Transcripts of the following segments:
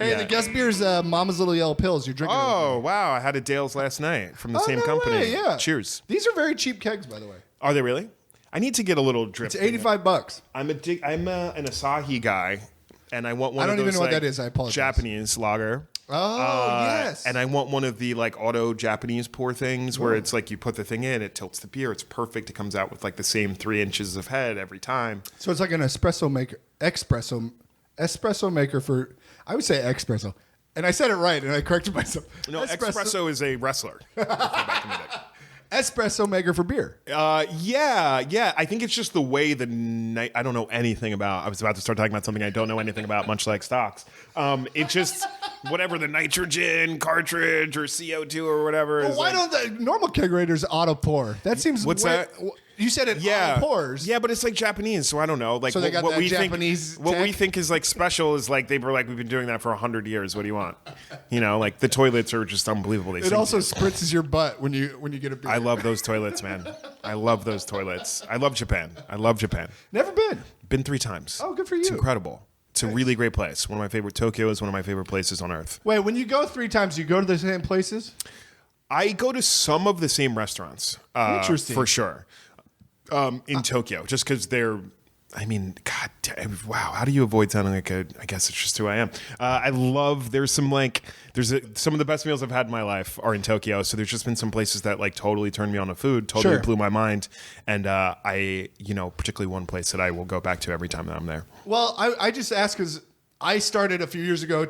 Hey, the guest beer is Mama's Little Yellow Pills. You're drinking. Oh, wow. I had a Dale's last night from the same no company. way, yeah. Cheers. These are very cheap kegs, by the way. Are they really? I need to get a little drip. It's $85. I'm an Asahi guy, and I want one I don't of those even know what like, that is. I apologize. Japanese lager. Oh, yes. And I want one of the like auto Japanese pour things where it's like you put the thing in, it tilts the beer. It's perfect. It comes out with like the same 3 inches of head every time. So it's like an espresso maker for, I would say espresso. And I said it right, and I corrected myself. No, espresso is a wrestler. Back in the day. Espresso maker for beer. Yeah. I think it's just the way I don't know anything about. I was about to start talking about something I don't know anything about, much like stocks. It just whatever the nitrogen cartridge or CO2 or whatever. Well, why don't the normal kegerators auto pour? That seems What's that? You said it auto pours. Yeah, but it's like Japanese, so I don't know. Like so they got what that we Japanese think, what we think is like special is like they were like we've been doing that for 100 years. What do you want? You know, like the toilets are just unbelievable. It also spritzes your butt when you get a beer. I love those toilets, man. I love those toilets. I love Japan. Never been. Been 3 times. Oh, good for you. It's incredible. It's a really great place. One of my favorite. Tokyo is one of my favorite places on earth. Wait, when you go 3 times, you go to the same places? I go to some of the same restaurants. Interesting. For sure. In Tokyo, just because they're, I mean, God damn, wow. How do you avoid sounding like I guess it's just who I am. Some of the best meals I've had in my life are in Tokyo. So there's just been some places that like totally turned me on to food, totally blew my mind. And particularly one place that I will go back to every time that I'm there. Well, I just asked because I started a few years ago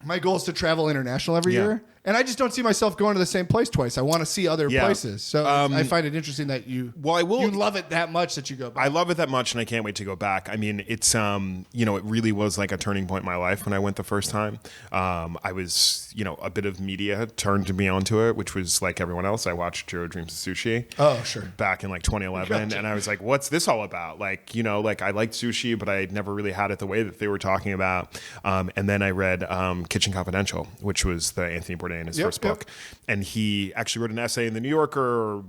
my goal is to travel international every year. And I just don't see myself going to the same place twice. I want to see other places. So I find it interesting that you love it that much that you go back. I love it that much, and I can't wait to go back. I mean, it's it really was like a turning point in my life when I went the first time. I was, a bit of media turned me onto it, which was like everyone else. I watched Jiro Dreams of Sushi. Oh, sure. Back in like 2011, Gotcha. and I was like, "What's this all about?" Like, I liked sushi, but I had never really had it the way that they were talking about. And then I read Kitchen Confidential, which was the Anthony Bourdain, his first book. And he actually wrote an essay in the New Yorker or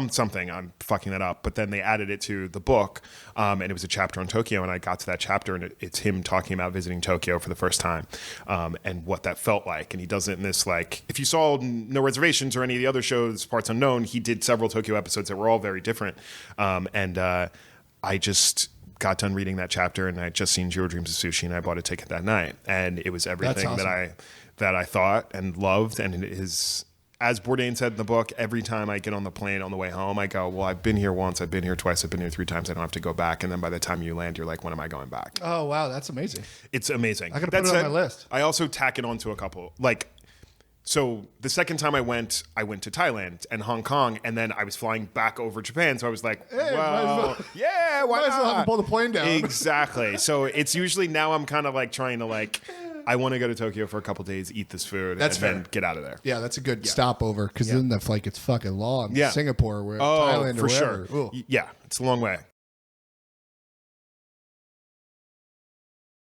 something. I'm fucking that up. But then they added it to the book, and it was a chapter on Tokyo. And I got to that chapter, and it's him talking about visiting Tokyo for the first time, and what that felt like. And he does it in this, like, if you saw No Reservations or any of the other shows, Parts Unknown, he did several Tokyo episodes that were all very different. I just got done reading that chapter, and I just seen Jiro Dreams of Sushi, and I bought a ticket that night. And it was everything that I thought and loved. And it is, as Bourdain said in the book, every time I get on the plane on the way home, I go, well, I've been here once, I've been here twice, I've been here 3 times, I don't have to go back. And then by the time you land, you're like, when am I going back? Oh, wow, that's amazing. It's amazing. I got to put it on my list. I also tack it onto a couple, so the second time I went to Thailand and Hong Kong, and then I was flying back over Japan. So I was like, hey, why might as well have to pull the plane down. Exactly. So it's usually now I'm kind of like trying to I want to go to Tokyo for a couple days, eat this food, then get out of there. Yeah, that's a good stopover because then the flight gets fucking long. Yeah. Singapore, Thailand, for or wherever. sure. Yeah, it's a long way.